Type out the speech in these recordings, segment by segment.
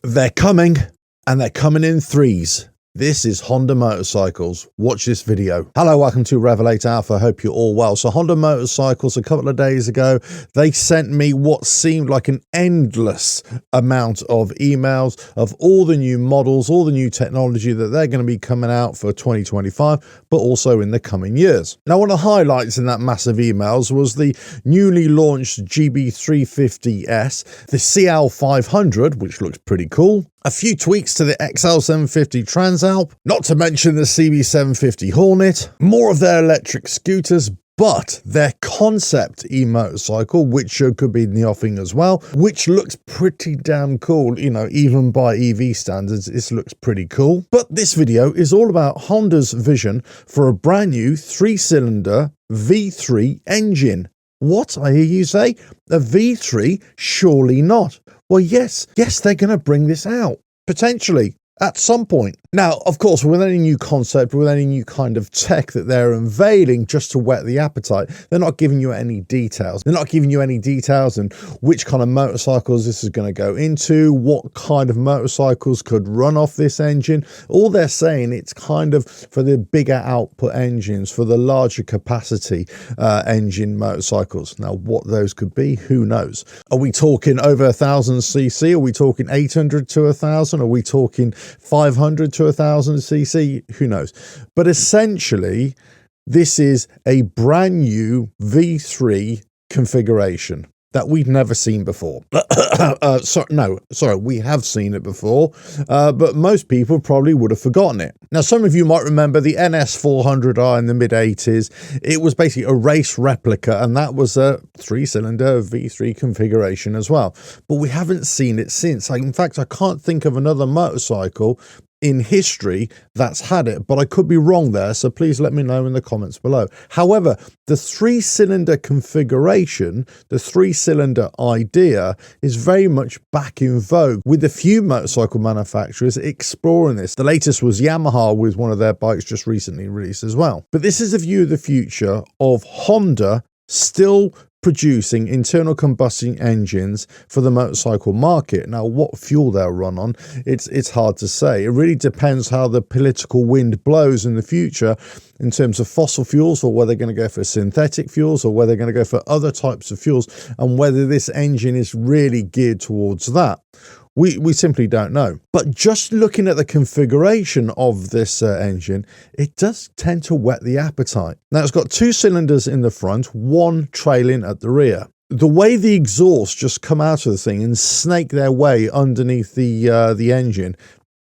They're coming, and they're coming in threes. This is Honda Motorcycles. Watch this video. Hello, welcome to RevelatorAlf. I hope you're all well. So Honda Motorcycles, a couple of days ago, they sent me what seemed like an endless amount of emails of all the new models, all the new technology that they're going to be coming out for 2025, but also in the coming years. Now, one of the highlights in that massive emails was the newly launched GB350S, the CL500, which looks pretty cool, a few tweaks to the XL750 Transalp, not to mention the CB750 Hornet, more of their electric scooters, but their concept e-motorcycle, which could be in the offing as well, which looks pretty damn cool, you know, even by EV standards, this looks pretty cool. But this video is all about Honda's vision for a brand new 3-cylinder V3 engine. What, I hear you say? A V3? Surely not. Well, yes, they're going to bring this out, potentially, at some point. Now, of course, with any new concept, with any new kind of tech that they're unveiling just to whet the appetite, they're not giving you any details. They're not giving you any details on which kind of motorcycles this is going to go into, what kind of motorcycles could run off this engine. All they're saying, it's kind of for the bigger output engines, for the larger capacity engine motorcycles. Now, what those could be, who knows? Are we talking over 1,000cc? Are we talking 800 to 1,000? Are we talking 500 to 1,000cc? Who knows? But essentially, this is a brand new V3 configuration that we've never seen before. We have seen it before, but most people probably would have forgotten it. Now, some of you might remember the NS400R in the mid-80s. It was basically a race replica, and that was a 3-cylinder V3 configuration as well. But we haven't seen it since. In fact, I can't think of another motorcycle in history that's had it, but I could be wrong there, so please let me know in the comments below. However, the 3-cylinder configuration, the 3-cylinder idea, is very much back in vogue, with a few motorcycle manufacturers exploring this. The latest was Yamaha with one of their bikes just recently released as well. But this is a view of the future of Honda still producing internal combustion engines for the motorcycle market. Now, what fuel they'll run on, it's hard to say. It really depends how the political wind blows in the future in terms of fossil fuels, or whether they're going to go for synthetic fuels, or whether they're going to go for other types of fuels, and whether this engine is really geared towards that. We simply don't know. But just looking at the configuration of this engine, it does tend to whet the appetite. Now, it's got 2 cylinders in the front, one trailing at the rear. The way the exhausts just come out of the thing and snake their way underneath the engine,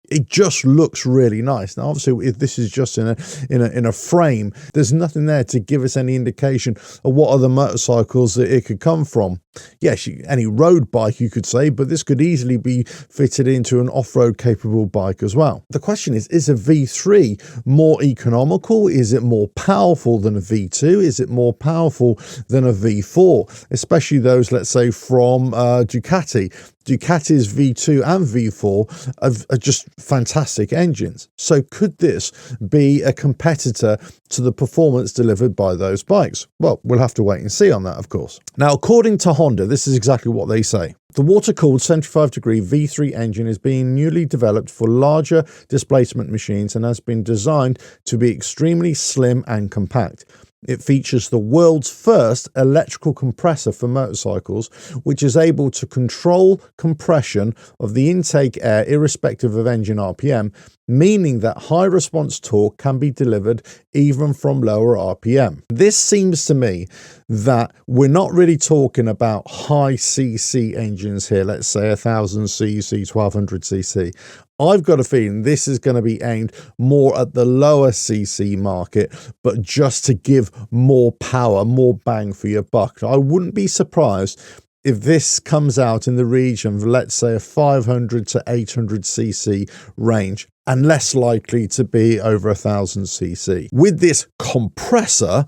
it just looks really nice. Now, obviously, if this is just in a frame, there's nothing there to give us any indication of what other motorcycles that it could come from. Yes, any road bike, you could say, but this could easily be fitted into an off-road capable bike as well. The question is a V3 more economical? Is it more powerful than a V2? Is it more powerful than a V4? Especially those, let's say, from Ducati. Ducati's V2 and V4 are just fantastic engines. So could this be a competitor to the performance delivered by those bikes? Well, we'll have to wait and see on that, of course. Now, according to Honda, this is exactly what they say. The water-cooled 75-degree V3 engine is being newly developed for larger displacement machines and has been designed to be extremely slim and compact. It features the world's first electrical compressor for motorcycles, which is able to control compression of the intake air irrespective of engine RPM, meaning that high response torque can be delivered even from lower RPM. This seems to me that we're not really talking about high CC engines here, let's say 1,000cc, 1,200cc. I've got a feeling this is going to be aimed more at the lower CC market, but just to give more power, more bang for your buck. I wouldn't be surprised if this comes out in the region of, let's say, a 500 to 800cc range, and less likely to be over 1,000cc. With this compressor,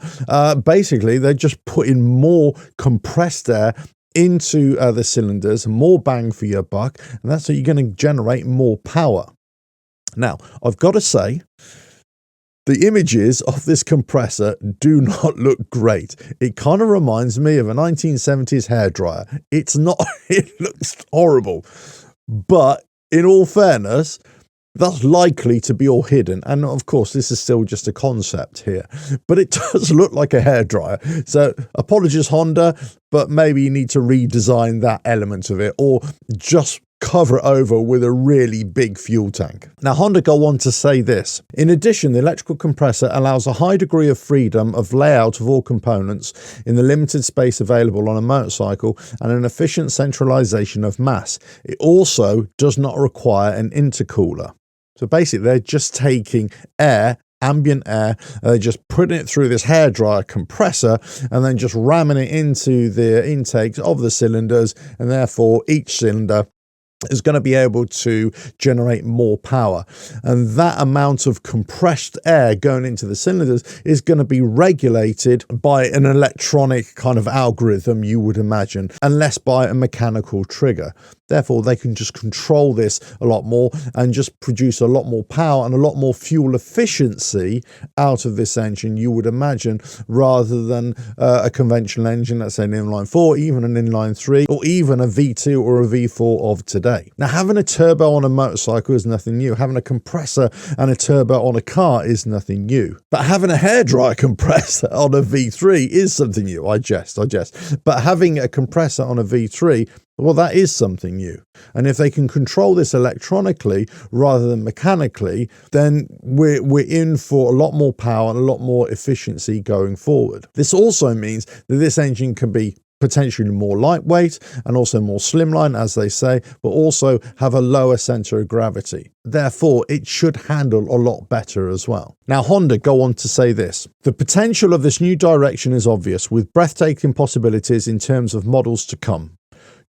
basically, they're just putting more compressed air into the cylinders, more bang for your buck, and that's how you're going to generate more power. Now, I've got to say, the images of this compressor do not look great. It kind of reminds me of a 1970s hairdryer. It's not, it looks horrible, but in all fairness, that's likely to be all hidden. And of course, this is still just a concept here, but it does look like a hairdryer. So apologies, Honda, but maybe you need to redesign that element of it, or just cover it over with a really big fuel tank. Now, Honda go on to say this: in addition, the electrical compressor allows a high degree of freedom of layout of all components in the limited space available on a motorcycle and an efficient centralization of mass. It also does not require an intercooler. So basically, they're just taking air, ambient air, they're just putting it through this hairdryer compressor and then just ramming it into the intakes of the cylinders, and therefore each cylinder is going to be able to generate more power. And that amount of compressed air going into the cylinders is going to be regulated by an electronic kind of algorithm, you would imagine, and less by a mechanical trigger. Therefore, they can just control this a lot more and just produce a lot more power and a lot more fuel efficiency out of this engine, you would imagine, rather than a conventional engine, let's say an inline 4, even an inline 3, or even a V2 or a V4 of today. Now, having a turbo on a motorcycle is nothing new. Having a compressor and a turbo on a car is nothing new. But having a hairdryer compressor on a V3 is something new. I jest. But having a compressor on a V3, well, that is something new. And if they can control this electronically rather than mechanically, then we're in for a lot more power and a lot more efficiency going forward. This also means that this engine can be potentially more lightweight and also more slimline, as they say, but also have a lower center of gravity. Therefore, it should handle a lot better as well. Now, Honda go on to say this: the potential of this new direction is obvious, with breathtaking possibilities in terms of models to come.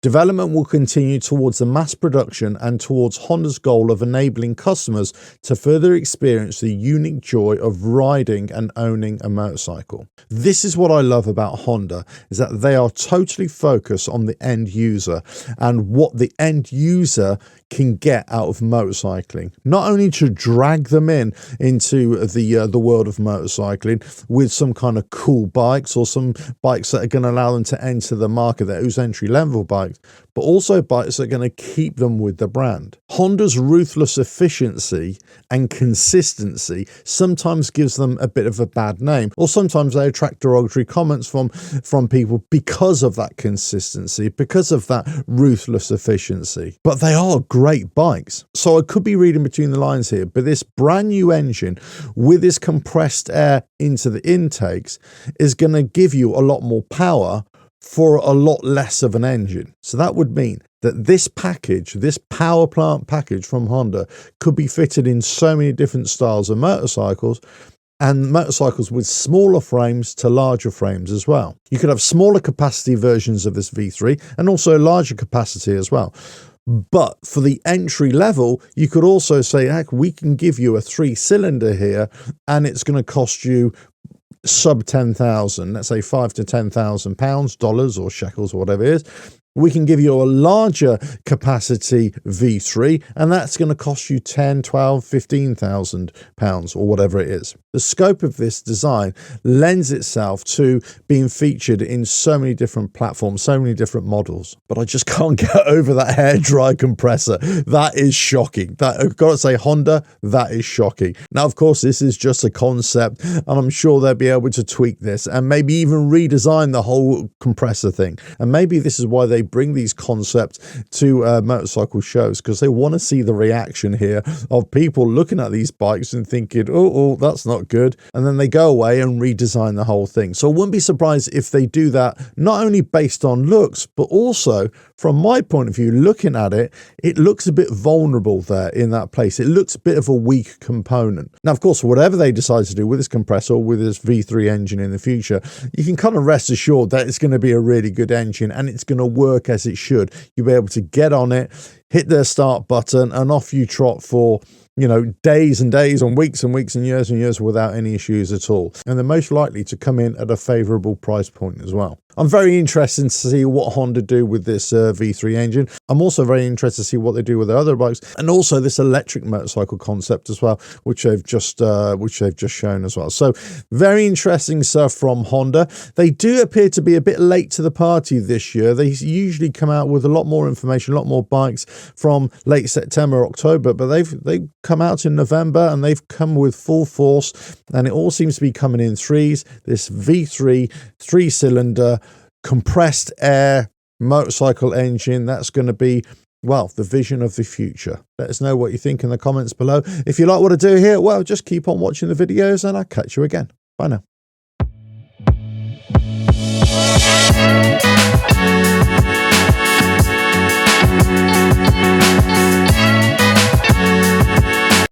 Development will continue towards the mass production and towards Honda's goal of enabling customers to further experience the unique joy of riding and owning a motorcycle. This is what I love about Honda, is that they are totally focused on the end user and what the end user can get out of motorcycling. Not only to drag them into the world of motorcycling with some kind of cool bikes or some bikes that are going to allow them to enter the market, that who's entry level bikes, but also bikes that are going to keep them with the brand. Honda's ruthless efficiency and consistency sometimes gives them a bit of a bad name, or sometimes they attract derogatory comments from people because of that consistency, because of that ruthless efficiency. But they are great bikes. So I could be reading between the lines here, but this brand new engine with this compressed air into the intakes is going to give you a lot more power for a lot less of an engine. So that would mean that this package, this power plant package from Honda, could be fitted in so many different styles of motorcycles, and motorcycles with smaller frames to larger frames as well. You could have smaller capacity versions of this V3 and also larger capacity as well. But for the entry level, you could also say, heck, we can give you a 3-cylinder here and it's going to cost you sub 10,000, let's say £5,000 to £10,000, dollars or shekels or whatever it is. We can give you a larger capacity V3 and that's going to cost you 10, 12, 15,000 pounds or whatever it is. The scope of this design lends itself to being featured in so many different platforms, so many different models. But I just can't get over that hairdryer compressor. That is shocking. That, I've got to say, Honda, that is shocking. Now, of course, this is just a concept and I'm sure they'll be able to tweak this and maybe even redesign the whole compressor thing. And maybe this is why they bring these concepts to motorcycle shows, because they want to see the reaction here of people looking at these bikes and thinking, oh, that's not good. And then they go away and redesign the whole thing. So I wouldn't be surprised if they do that, not only based on looks, but also from my point of view, looking at it, it looks a bit vulnerable there in that place. It looks a bit of a weak component. Now, of course, whatever they decide to do with this compressor, with this V3 engine in the future, you can kind of rest assured that it's going to be a really good engine and it's going to work as it should. You'll be able to get on it, hit the start button, and off you trot for, you know, days and days and weeks and years without any issues at all. And they're most likely to come in at a favorable price point as well. I'm very interested to see what Honda do with this V3 engine. I'm also very interested to see what they do with their other bikes, and also this electric motorcycle concept as well, which they've just shown as well. So very interesting stuff from Honda. They do appear to be a bit late to the party this year. They usually come out with a lot more information, a lot more bikes from late September, October, but they've come out in November and they've come with full force, and it all seems to be coming in threes. This V3 3-cylinder compressed air motorcycle engine, that's going to be, well, the vision of the future. Let us know what you think in the comments below. If you like what I do here, well, just keep on watching the videos and I'll catch you again. Bye now.